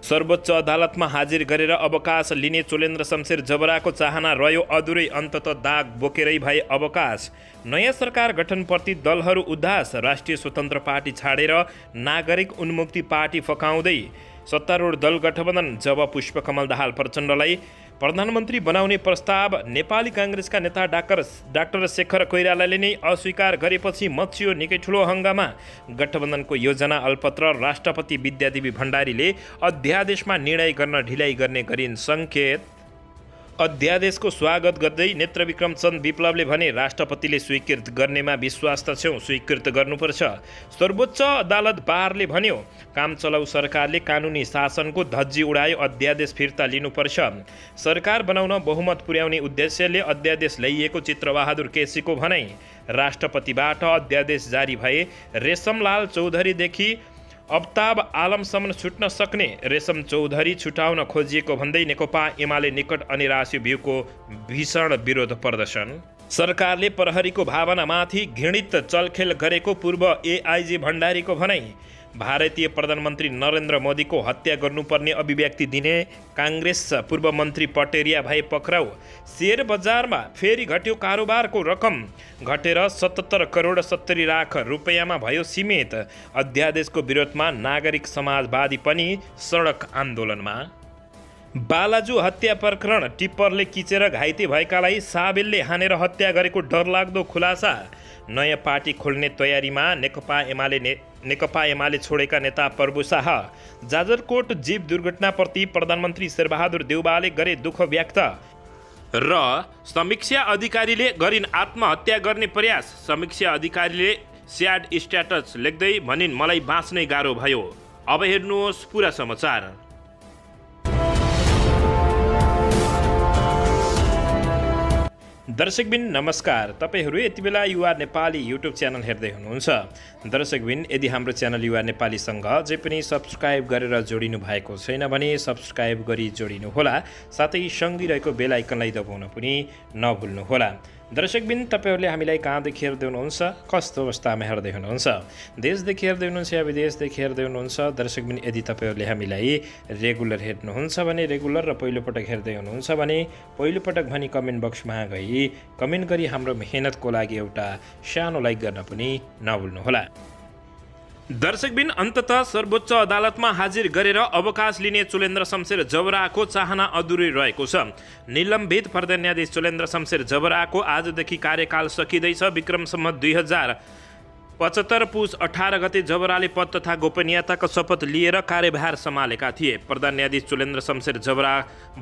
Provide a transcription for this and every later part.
सर्वोच्च अदालतमा हाजिर गरेर अवकाश लिने चोलेन्द्र शमशेर जबराको चाहना रह्यो अधुरै, अन्तत दाग बोकेरै भए अवकाश। नयाँ सरकार गठनप्रति दलहरू उदास, राष्ट्रिय स्वतन्त्र पार्टी छाडेर नागरिक उन्मुक्ति पार्टी फकाउँदै सत्तारूढ दल गठबन्धन। जब पुष्पकमल दाहाल प्रचण्डलाई प्रधानमन्त्री बनाउने प्रस्ताव नेपाली काङ्ग्रेसका नेता डाक्टर शेखर कोइरालाले नै अस्वीकार गरेपछि मच्चियो निकै ठुलो हङ्गामा। गठबन्धनको योजना अलपत्र राष्ट्रपति विद्यादेवी भण्डारीले अध्यादेशमा निर्णय गर्न ढिलाइ गर्ने गरिन् सङ्केत। अध्यादेशको स्वागत गर्दै नेत्रविक्रम चन्द विप्लवले भने राष्ट्रपतिले स्वीकृत गर्नेमा विश्वास त छौँ, स्वीकृत गर्नुपर्छ। सर्वोच्च अदालत बारले भन्यो काम चलाउ सरकारले कानुनी शासनको धज्जी उडायो, अध्यादेश फिर्ता लिनुपर्छ। सरकार बनाउन बहुमत पुर्याउने उद्देश्यले अध्यादेश ल्याइएको चित्रबहादुर केसीको भनाइ। राष्ट्रपतिबाट अध्यादेश जारी भए रेशमलाल चौधरीदेखि अफ्ताब आलमसम्म छुट्न सक्ने, रेशम चौधरी छुटाउन खोजिएको भन्दै नेकपा एमाले निकट अनि राष्ट्रिय भ्यूको भीषण विरोध प्रदर्शन। सरकारले प्रहरीको भावनामाथि घृणित चलखेल गरेको पूर्व एआइजी भण्डारीको भनाइ। भारतीय प्रधानमन्त्री नरेन्द्र मोदीको हत्या गर्नुपर्ने अभिव्यक्ति दिने काङ्ग्रेस पूर्व मन्त्री पटेरिया भए पक्राउ। सेयर बजारमा फेरि घट्यो कारोबारको रकम, घटेर 77 करोड 70 लाख रुपियाँमा भयो सीमित। अध्यादेशको विरोधमा नागरिक समाजवादी पनि सडक आन्दोलनमा। बालाजु हत्या प्रकरण, टिप्परले किचेर घाइते भएकालाई साबेलले हानेर हत्या गरेको डरलाग्दो खुलासा। नयाँ पार्टी खोल्ने तयारीमा नेकपा एमाले छोडेका नेता प्रभु शाह। जाजरकोट जीव दुर्घटनाप्रति प्रधानमन्त्री शेरबहादुर देउवाले गरे दुःख व्यक्त। र समीक्षा अधिकारीले गरिन् आत्महत्या गर्ने प्रयास। समीक्षा अधिकारीले स्याड स्ट्याटस लेख्दै भनिन् मलाई बाँच्नै गाह्रो भयो। अब हेर्नुहोस् पुरा समाचार। दर्शकबिन नमस्कार, तपाईहरू यति बेला युआर नेपाली युट्युब च्यानल हेर्दै हुनुहुन्छ। दर्शकबिन यदि हाम्रो च्यानल युआर नेपालीसँग अझै पनि सब्सक्राइब गरेर जोडिनु भएको छैन भने सब्सक्राइब गरी जोडिनुहोला, साथै सँगै रहेको बेल आइकनलाई दबाउन पनि नभुल्नुहोला। दर्शकबिन तपाईहरूले हामीलाई कहाँदेखि हेर्दै हुनुहुन्छ, कस्तो अवस्थामा हेर्दै हुनुहुन्छ, देशदेखि हेर्दै हुनुहुन्छ या विदेशदेखि हेर्दै हुनुहुन्छ। दर्शकबिन यदि तपाईँहरूले हामीलाई रेगुलर हेर्नुहुन्छ भने रेगुलर र पहिलोपटक हेर्दै हुनुहुन्छ भने पहिलोपटक भनी कमेन्ट बक्समा गई कमेन्ट गरी हाम्रो मेहनतको लागि एउटा सानो लाइक गर्न पनि नभुल्नुहोला। दर्शकबिन अन्ततः सर्वोच्च अदालतमा हाजिर गरेर अवकाश लिने चोलेन्द्र शमशेर जबराको चाहना अधुरै रहेको छ। निलम्बित प्रधान न्यायाधीश चोलेन्द्र शमशेर जबराको आजदेखि कार्यकाल सकिँदैछ। विक्रम सम्वत 2075 पुस 18 गते जबराले पद तथा गोपनीयताको शपथ लिएर कार्यभार सम्हालेका थिए। प्रधान न्यायाधीश चोलेन्द्र शमशेर जबरा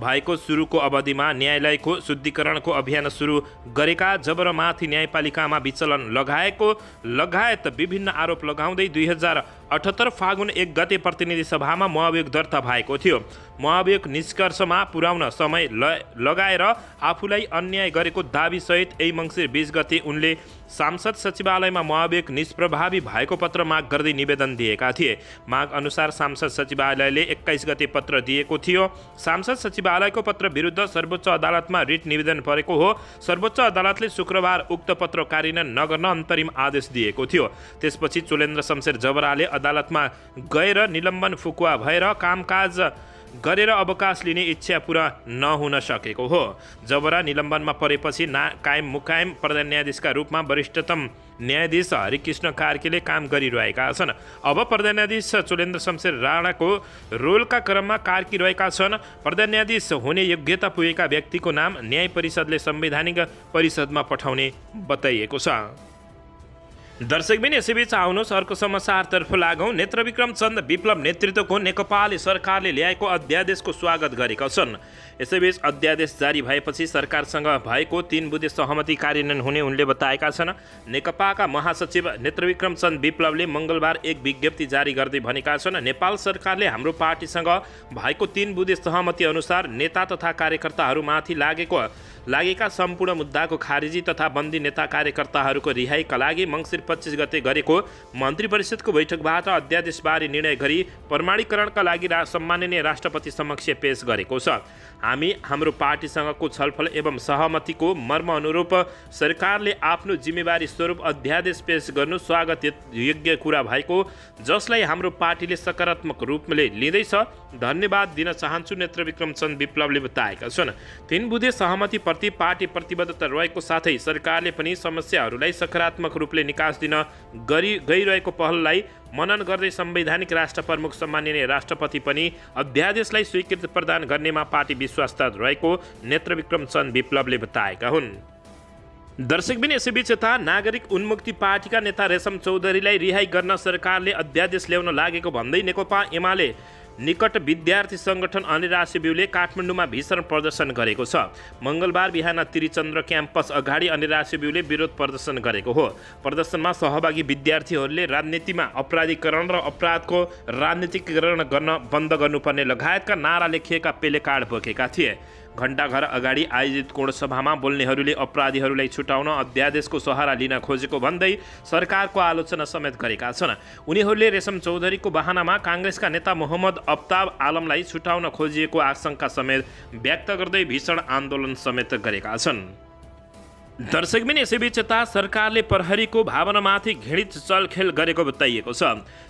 भएको सुरुको अवधिमा न्यायालयको शुद्धिकरणको अभियान सुरु गरेका जबरामाथि न्यायपालिकामा विचलन लगायत विभिन्न आरोप लगाउँदै 2078 फागुन 1 गते प्रतिनिधि सभामा महाभियोग दर्ता भएको थियो। महाभियोग निष्कर्षमा पुर्याउन समय लगाएर आफूलाई अन्याय गरेको दाबीसहित यही मङ्सिर 20 गते उनले सांसद सचिवालयमा महाभियोग निष्प्रभावी भएको पत्र माग गर्दै निवेदन दिएका थिए। माग अनुसार सांसद सचिवालयले 21 गते पत्र दिएको थियो। सांसद सचिवालयको पत्र विरुद्ध सर्वोच्च अदालतमा रिट निवेदन परेको हो। सर्वोच्च अदालतले शुक्रबार उक्त पत्र कार्यान्वयन नगर्न अन्तरिम आदेश दिएको थियो। त्यसपछि चोलेन्द्र शमशेर जबराले अदालतमा गएर निलम्बन फुकुवा भएर कामकाज गरेर अवकाश लिने इच्छा पुरा नहुन सकेको हो। जबरा निलम्बनमा परेपछि कायम मुकायम प्रधान न्यायाधीशका रूपमा वरिष्ठतम न्यायाधीश हरिकृष्ण कार्कीले काम गरिरहेका छन्। अब प्रधान न्यायाधीश चोलेन्द्र शमशेर राणाको रोलका क्रममा कार्की रहेका छन्। प्रधान न्यायाधीश हुने योग्यता पुगेका व्यक्तिको नाम न्याय परिषदले संवैधानिक परिषदमा पठाउने बताइएको छ। दर्शकबिन यसैबीच आउनुहोस् अर्को समाचारतर्फ लागौँ। नेत्रविक्रम चन्द विप्लव नेतृत्वको नेकपाले सरकारले ल्याएको अध्यादेशको स्वागत गरेका छन्। यसैबीच अध्यादेश जारी भएपछि सरकारसँग भएको 3 बुँदे सहमति कार्यान्वयन हुने उनले बताएका छन्। नेकपाका महासचिव नेत्रविक्रम चन्द विप्लवले मङ्गलबार एक विज्ञप्ति जारी गर्दै भनेका छन्, नेपाल सरकारले हाम्रो पार्टीसँग भएको 3 बुँदे सहमति अनुसार नेता तथा कार्यकर्ताहरूमाथि लागेको लागेका सम्पूर्ण मुद्दाको खारिजी तथा बन्दी नेता कार्यकर्ताहरूको रिहाईका लागि मङ्सिर 25 गते गरेको मन्त्री परिषदको बैठकबाट अध्यादेशबारे निर्णय गरी प्रमाणीकरणका लागि सम्माननीय राष्ट्रपति समक्ष पेश गरेको छ। हामी हाम्रो पार्टीसँगको छलफल एवं सहमतिको मर्म अनुरूप सरकारले आफ्नो जिम्मेवारी स्वरूप अध्यादेश पेश गर्नु स्वागत योग्य कुरा भएको, जसलाई हाम्रो पार्टीले सकारात्मक रूपले लिँदैछ, धन्यवाद दिन चाहन्छु, नेत्रविक्रम चन्द विप्लवले बताएका छन्। 3 बुँदे सहमतिप्रति पार्टी प्रतिबद्धता रहेको साथै सरकारले पनि समस्याहरूलाई सकारात्मक रूपले निकास दिन गइरहेको पहललाई मनन गर्दै संवैधानिक राष्ट्र प्रमुख सम्माननीय राष्ट्रपति पनि अध्यादेशलाई स्वीकृति प्रदान गर्नेमा पार्टी विश्वस्त रहेको नेत्रविक्रम चन्द विप्लवले बताएका हुन्। दर्शकबिन यसैबीच यता नागरिक उन्मुक्ति पार्टीका नेता रेशम चौधरीलाई रिहाई गर्न सरकारले अध्यादेश ल्याउन लागेको भन्दै नेकपा एमाले निकट विद्यार्थी सङ्गठन अनिराश्य ब्यूले काठमाडौँमा भीषण प्रदर्शन गरेको छ। मङ्गलबार बिहान त्रिचन्द्र क्याम्पस अगाडि अनिराश्य ब्यूले विरोध प्रदर्शन गरेको हो। प्रदर्शनमा सहभागी विद्यार्थीहरूले राजनीतिमा अपराधीकरण र अपराधको राजनीतिकरण गर्न बन्द गर्नुपर्ने लगायतका नारा लेखिएका पेले कार्ड बोकेका थिए। घण्टाघर अगाडि आयोजित कोणसभामा बोल्नेहरूले अपराधीहरूलाई छुटाउन अध्यादेशको सहारा लिन खोजेको भन्दै सरकारको आलोचना समेत गरेका छन्। उनीहरूले रेशम चौधरीको बहानामा काङ्ग्रेसका नेता मोहम्मद अफ्ताब आलमलाई छुटाउन खोजिएको आशंका समेत व्यक्त गर्दै भीषण आन्दोलन समेत गरेका छन्। दर्शकबिन यसैबीच यता सरकारले प्रहरीको भावनामाथि घृणित चलखेल गरेको बताइएको छ।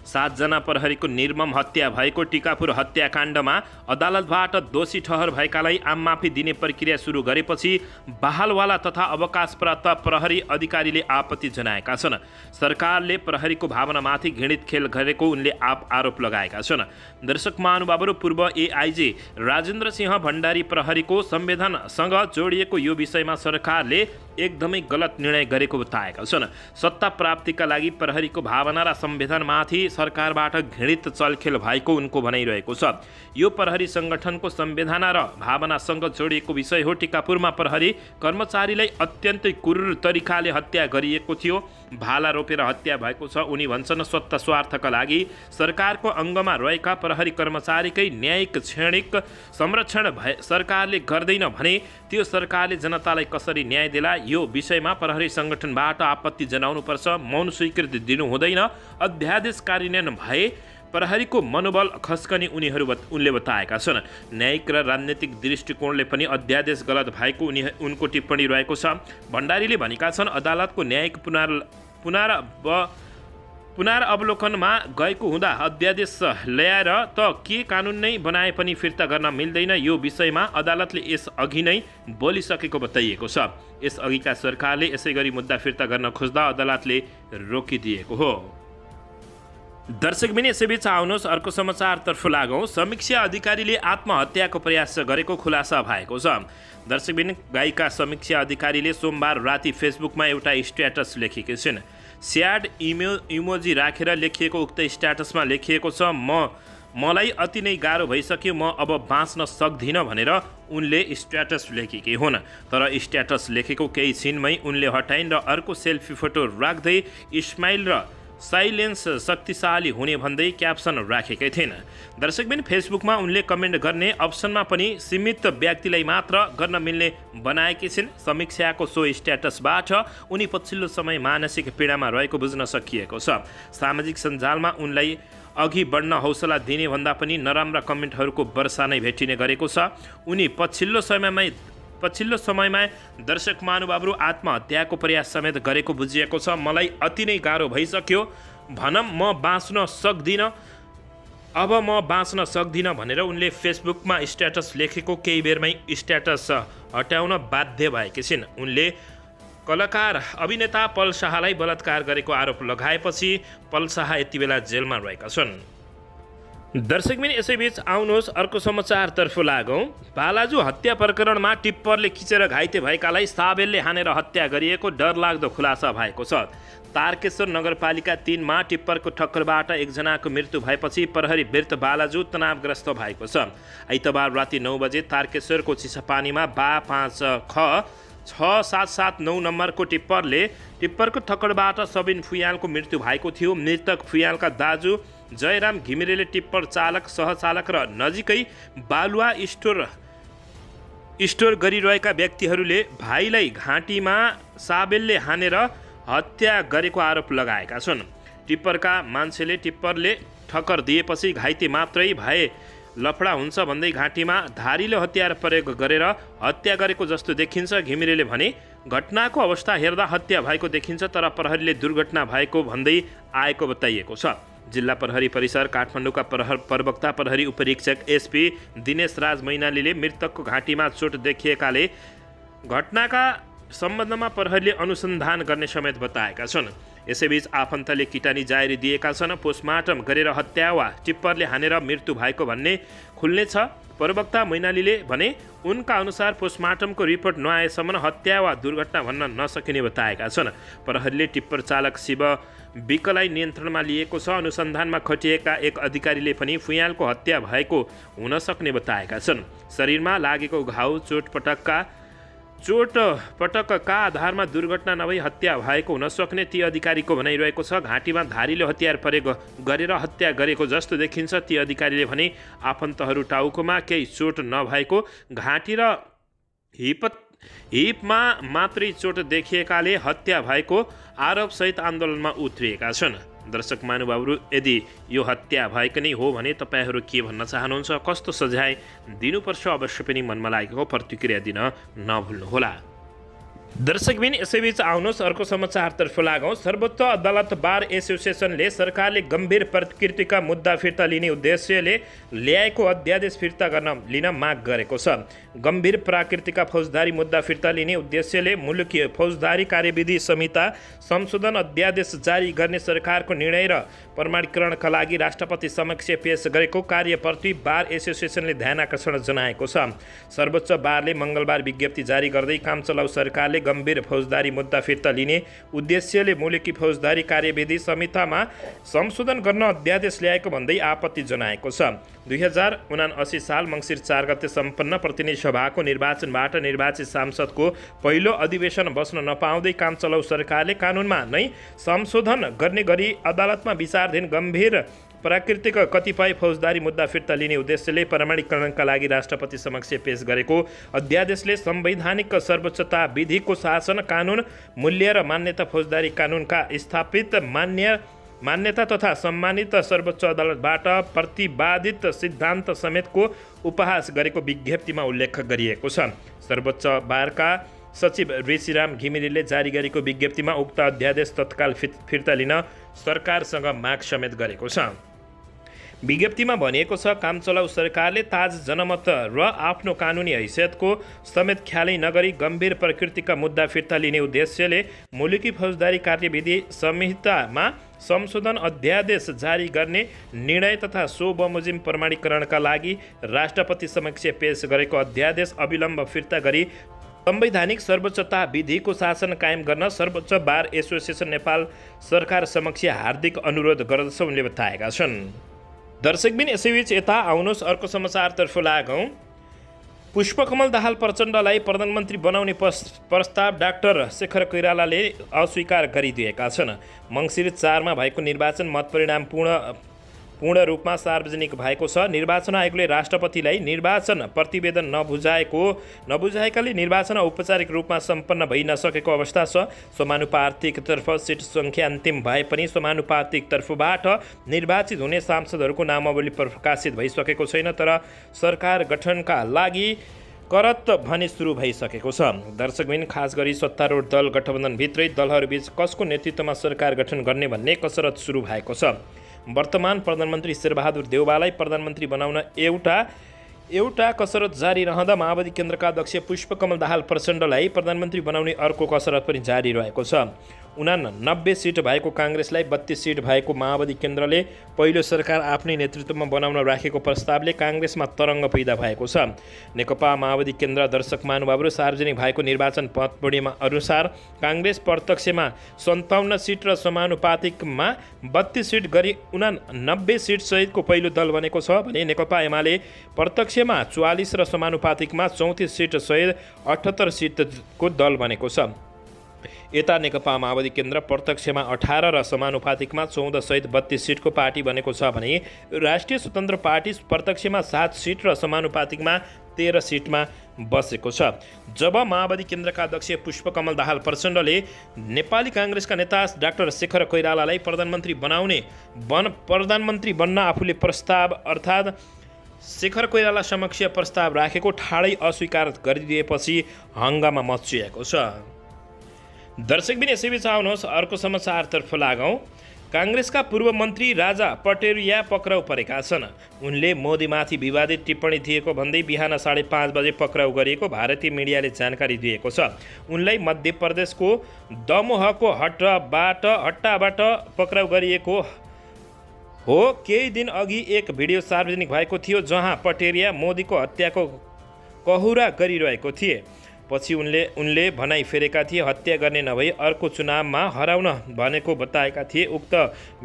7 जना प्रहरीको निर्मम हत्या भएको टिकापुर हत्याकाण्डमा अदालतबाट दोषी ठहर भएकालाई आम माफी दिने प्रक्रिया सुरु गरेपछि बहालवाला तथा अवकाशप्राप्त प्रहरी अधिकारीले आपत्ति जनाएका छन्। सरकारले प्रहरीको भावनामाथि घृणित खेल गरेको उनले आरोप लगाएका छन्। दर्शक महानुभावहरू, पूर्व एआइजी राजेन्द्र सिंह भण्डारी प्रहरीको संविधानसँग जोडिएको यो विषयमा सरकारले एकदमै गलत निर्णय गरेको बताएका छन्। सत्ता प्राप्तिका लागि प्रहरीको भावना र संविधानमाथि सरकारबाट घृणित चलखेल भएको उनको भनाइरहेको छ। यो प्रहरी संगठनको संविधान र भावनासँग जोडिएको विषय हो। टिकापुरमा प्रहरी कर्मचारीलाई अत्यन्तै क्रूर तरिकाले हत्या गरिएको थियो। भाला रोपेर हत्या भएको छ। उनी भन्छन् स्वत स्वार्थका लागि सरकारको अङ्गमा रहेका प्रहरी कर्मचारीकै न्यायिक क्षणिक संरक्षण सरकारले गर्दैन भने त्यो सरकारले जनतालाई कसरी न्याय देला, यो विषयमा प्रहरी संगठनबाट आपत्ति जनाउनुपर्छ। मौन स्वीकृति दिनु हुँदैन। अध्यादेश कार्यान्वयन भए प्रहरीको मनोबल खस्कने उनले बताएका छन्। न्यायिक र राजनीतिक दृष्टिकोणले पनि अध्यादेश गलत भएको उनको टिप्पणी रहेको छ। भण्डारीले भनेका छन् अदालतको न्यायिक पुनरावलोकनमा गएको हुँदा अध्यादेश ल्याएर त के कानुन नै बनाए पनि फिर्ता गर्न मिल्दैन। यो विषयमा अदालतले यस अघि नै बोलिसकेको बताइएको छ। यस अघिका सरकारले यसै गरी मुद्दा फिर्ता गर्न खोज्दा अदालतले रोकिदिएको हो। दर्शकबिन यसैबीच आउनुहोस् अर्को समाचारतर्फ लागौँ। समीक्षा अधिकारीले आत्महत्याको प्रयास गरेको खुलासा भएको छ। दर्शकबिन, गायिका समीक्षा अधिकारीले सोमबार राति फेसबुकमा एउटा स्ट्याटस लेखेकी छिन्। स्याड इमोजी राखेर लेखिएको उक्त स्ट्याटसमा लेखिएको छ, मलाई अति नै गाह्रो भइसक्यो, म अब बाँच्न सक्दिनँ भनेर उनले स्ट्याटस लेखेकी हुन्। तर स्ट्याटस लेखेको केही छिनमै उनले हटाइन् र अर्को सेल्फी फोटो राख्दै स्माइल र साइलेन्स शक्तिशाली हुने भन्दै क्याप्सन राखेकै थिइन्। दर्शकबिन, फेसबुकमा उनले कमेन्ट गर्ने अप्सनमा पनि सीमित व्यक्तिलाई मात्र गर्न मिल्ने बनाएकी छिन्। समीक्षाको सो स्ट्याटसबाट उनी पछिल्लो समय मानसिक पीडामा रहेको बुझ्न सकिएको छ। सामाजिक सञ्जालमा उनलाई अघि बढ्न हौसला दिने भन्दा पनि नराम्रा कमेन्टहरूको वर्षा नै भेटिने गरेको छ। उनी पछिल्लो समयमा दर्शक महानुभावहरू आत्महत्याको प्रयास समेत गरेको बुझिएको छ। मलाई अति नै गाह्रो भइसक्यो, भनौँ म बाँच्न सक्दिनँ भनेर उनले फेसबुकमा स्ट्याटस लेखेको केही बेरमै स्ट्याटस हटाउन बाध्य भएकी छिन्। उनले कलाकार अभिनेता पल शाहलाई बलात्कार गरेको आरोप लगाएपछि पल शाह यति बेला जेलमा रहेका छन्। दर्शकबिन, यसैबीच आउनुहोस् अर्को समाचारतर्फ लागौँ। बालाजु हत्या प्रकरणमा टिप्परले खिचेर घाइते भएकालाई साबेलले हानेर हत्या गरिएको डरलाग्दो खुलासा भएको छ। तारकेश्वर नगरपालिका 3 मा टिप्परको ठक्करबाट एकजनाको मृत्यु भएपछि प्रहरी वीरत बालाजु तनावग्रस्त भएको छ। आइतबार राति 9 बजे तारकेश्वरको चिसापानीमा बा 5 ख 6779 नम्बरको टिप्परको ठक्करबाट सबिन फुयालको मृत्यु भएको थियो। मृतक फुयालका दाजु जयराम घिमिरेले टिप्पर चालक, सहचालक र नजिकै बालुवा स्टोर स्टोर गरिरहेका व्यक्तिहरूले भाइलाई घाँटीमा साबेलले हानेर हत्या गरेको आरोप लगाएका छन्। टिप्परका मान्छेले टिप्परले ठक्कर दिएपछि घाइते मात्रै भए लफडा हुन्छ भन्दै घाँटीमा धारिलो हतियार प्रयोग गरेर हत्या गरेको जस्तो देखिन्छ। घिमिरेले भने घटनाको अवस्था हेर्दा हत्या भएको देखिन्छ, तर प्रहरीले दुर्घटना भएको भन्दै आएको बताइएको छ। जिल्ला प्रहरी परिसर काठमाडौँका प्रवक्ता प्रहरी उपरीक्षक एसपी दिनेश राज मैनालीले मृतकको घाँटीमा चोट देखिएकाले घटनाका सम्बन्धमा प्रहरीले अनुसन्धान गर्ने समेत बताएका छन्। यसैबीच आफन्तले किटानी जारी दिएका छन्। पोस्टमार्टम गरेर हत्या वा टिप्परले हानेर मृत्यु भएको भन्ने खुल्नेछ। प्रवक्ता मैनालीले भने उनका अनुसार पोस्टमार्टमको रिपोर्ट नआएसम्म हत्या वा दुर्घटना भन्न नसकिने बताएका छन्। प्रहरीले टिप्पर चालक शिव विकलाई नियन्त्रणमा लिएको छ। अनुसन्धानमा खटिएका एक अधिकारीले पनि फुयालको हत्या भएको हुन सक्ने बताएका छन्। शरीरमा लागेको घाउ चोटपटकका आधारमा दुर्घटना नभई हत्या भएको हुन सक्ने ती अधिकारीको भनाइरहेको छ। घाँटीमा धारिलो हतियार प्रयोग गरेर हत्या गरेको जस्तो देखिन्छ। ती अधिकारीले भने आफन्तहरू टाउकोमा केही चोट नभएको, घाँटी र हिपमा मात्रै चोट देखिएकाले हत्या भएको आरोपसहित आन्दोलनमा उत्रिएका छन्। दर्शक महानुभावहरू, यदि यो हत्या भएको नै हो भने तपाईँहरू के भन्न चाहनुहुन्छ, कस्तो सजाय दिनुपर्छ, अवश्य पनि मनमा लागेको प्रतिक्रिया दिन नभुल्नुहोला। दर्शकबिन, यसैबीच आउनुहोस् अर्को समाचारतर्फ लागौँ। सर्वोच्च अदालत बार एसोसिएसनले सरकारले गम्भीर प्रकृतिका मुद्दा फिर्ता लिने उद्देश्यले ल्याएको अध्यादेश फिर्ता लिन माग गरेको छ। गम्भीर प्राकृतिक फौजदारी मुद्दा फिर्ता लिने उद्देश्यले मुलुकी फौजदारी कार्यविधि संहिता संशोधन अध्यादेश जारी गर्ने सरकारको निर्णय र प्रमाणीकरणका लागि राष्ट्रपति समक्ष पेश गरेको कार्यप्रति बार एसोसिएसनले ध्यान आकर्षण जनाएको छ। सर्वोच्च बारले मङ्गलबार विज्ञप्ति जारी गर्दै काम चलाउ सरकारले गम्भीर फौजदारी मुद्दा फिर्ता लिने उद्देश्यले मुलुकी फौजदारी कार्यविधि संहितामा संशोधन गर्न अध्यादेश ल्याएको भन्दै आपत्ति जनाएको छ। 2079 साल मङ्सिर 4 गते सम्पन्न प्रतिनिधि सभाको निर्वाचनबाट निर्वाचित सांसदको पहिलो अधिवेशन बस्न नपाउँदै काम चलाउ सरकारले कानुनमा नै संशोधन गर्ने गरी अदालतमा विचाराधीन गम्भीर प्राकृतिक कतिपय फौजदारी मुद्दा फिर्ता लिने उद्देश्यले प्रमाणीकरणका लागि राष्ट्रपति समक्ष पेश गरेको अध्यादेशले संवैधानिक सर्वोच्चता, विधिको शासन, कानुन, मूल्य र मान्यता, फौजदारी कानुनका स्थापित मान्यता तथा सम्मानित सर्वोच्च अदालतबाट प्रतिपादित सिद्धान्त समेतको उपहास गरेको विज्ञप्तिमा उल्लेख गरिएको छ। सर्वोच्च बारका सचिव ऋषिराम घिमिरेले जारी गरेको विज्ञप्तिमा उक्त अध्यादेश तत्काल फिर्ता लिन सरकारसँग माग समेत गरेको छ। विज्ञप्तिमा भनिएको छ, काम चलाउ सरकारले ताज जनमत र आफ्नो कानुनी हैसियतको समेत ख्यालै नगरी गम्भीर प्रकृतिका मुद्दा फिर्ता लिने उद्देश्यले मुलुकी फौजदारी कार्यविधि संहितामा संशोधन अध्यादेश जारी गर्ने निर्णय तथा सो बमोजिम प्रमाणीकरणका लागि राष्ट्रपति समक्ष पेश गरेको अध्यादेश अविलम्ब फिर्ता गरी संवैधानिक सर्वोच्चता, विधिको शासन कायम गर्न सर्वोच्च बार एसोसिएसन नेपाल सरकार समक्ष हार्दिक अनुरोध गर्दछ उनले बताएका छन्। दर्शकबिन, यसैबीच यता आउनुहोस् अर्को समाचारतर्फ लागौँ। पुष्पकमल दाहाल प्रचण्डलाई प्रधानमन्त्री बनाउने प्रस्ताव डाक्टर शेखर कोइरालाले अस्वीकार गरिदिएका छन्। मङ्सिर 4 भएको निर्वाचन मतपरिणाम पूर्ण रूपमा सार्वजनिक भएको छ। निर्वाचन आयोगले राष्ट्रपतिलाई निर्वाचन प्रतिवेदन नबुझाएकाले निर्वाचन औपचारिक रूपमा सम्पन्न भइ नसकेको अवस्था छ। समानुपातिकतर्फ सिट सङ्ख्या अन्तिम भए पनि समानुपातिक तर्फबाट निर्वाचित हुने सांसदहरूको नामावली प्रकाशित भइसकेको छैन, तर सरकार गठनका लागि करत भने सुरु भइसकेको छ। दर्शकबिन, खास गरी सत्तारूढ दल गठबन्धनभित्रै दलहरूबीच कसको नेतृत्वमा सरकार गठन गर्ने भन्ने कसरत सुरु भएको छ। वर्तमान प्रधानमन्त्री शेरबहादुर देउवालाई प्रधानमन्त्री बनाउन एउटा कसरत जारी रहँदा माओवादी केन्द्रका अध्यक्ष पुष्पकमल दाहाल प्रचण्डलाई प्रधानमन्त्री बनाउने अर्को कसरत पनि जारी रहेको छ। 89 सिट भएको काङ्ग्रेसलाई 32 सिट भएको माओवादी केन्द्रले पहिलो सरकार आफ्नै नेतृत्वमा बनाउन राखेको प्रस्तावले काङ्ग्रेसमा तरङ्ग पैदा भएको छ। नेकपा माओवादी केन्द्र दर्शक महानुभावहरू, सार्वजनिक भएको निर्वाचन मतपरिणाम अनुसार काङ्ग्रेस प्रत्यक्षमा 57 सिट र समानुपातिकमा 32 सिट गरी 89 सिट सहितको पहिलो दल बनेको छ भने नेकपा एमाले प्रत्यक्षमा 44 र समानुपातिकमा 34 सिट सहित 78 सिटको दल बनेको छ। यता नेकपा माओवादी केन्द्र प्रत्यक्षमा 18 र समानुपातिकमा 14 सहित 32 सिटको पार्टी बनेको छ भने राष्ट्रिय स्वतन्त्र पार्टी प्रत्यक्षमा 7 सिट र समानुपातिकमा 13 सिटमा बसेको छ। जब माओवादी केन्द्रका अध्यक्ष पुष्पकमल दाहाल प्रचण्डले नेपाली काङ्ग्रेसका नेता डाक्टर शेखर कोइरालालाई प्रधानमन्त्री बन्न आफूले प्रस्ताव अर्थात् शेखर कोइराला समक्ष प्रस्ताव राखेको ठाडै अस्वीकार गरिदिएपछि हङ्गामा मच्चिएको छ। दर्शकबिन यसैबीच आउनुहोस् अर्को समाचारतर्फ लागौँ। काङ्ग्रेसका पूर्व मन्त्री राजा पटेरिया पक्राउ परेका छन्। उनले मोदीमाथि विवादित टिप्पणी दिएको भन्दै बिहान 5:30 बजे पक्राउ गरिएको भारतीय मिडियाले जानकारी दिएको छ। उनलाई मध्य प्रदेशको दमोहको हट्टाबाट पक्राउ गरिएको हो। केही दिन अघि एक भिडियो सार्वजनिक भएको थियो जहाँ पटेरिया मोदीको हत्याको कहुरा गरिरहेको थिए। पछि उनले भनाइ फेरेका थिए हत्या गर्ने नभई अर्को चुनावमा हराउन भनेको बताएका थिए। उक्त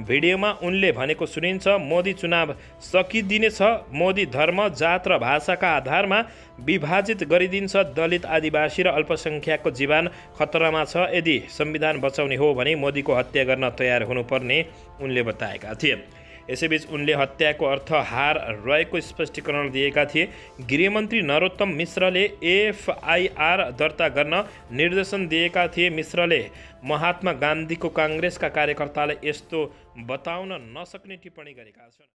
भिडियोमा उनले भनेको सुनिन्छ, मोदी चुनाव सकिदिनेछ, मोदी धर्म, जात र भाषाका आधारमा विभाजित गरिदिन्छ, दलित, आदिवासी र अल्पसङ्ख्यकको जीवन खतरामा छ, यदि संविधान बचाउने हो भने मोदीको हत्या गर्न तयार हुनुपर्ने उनले बताएका थिए। यसैबीच उनले हत्याको अर्थ हार रहेको स्पष्टीकरण दिएका थिए। गृहमन्त्री नरोत्तम मिश्रले एफआइआर दर्ता गर्न निर्देशन दिएका थिए। मिश्रले महात्मा गान्धीको काङ्ग्रेसका कार्यकर्तालाई यस्तो बताउन नसक्ने टिप्पणी गरेका छन्।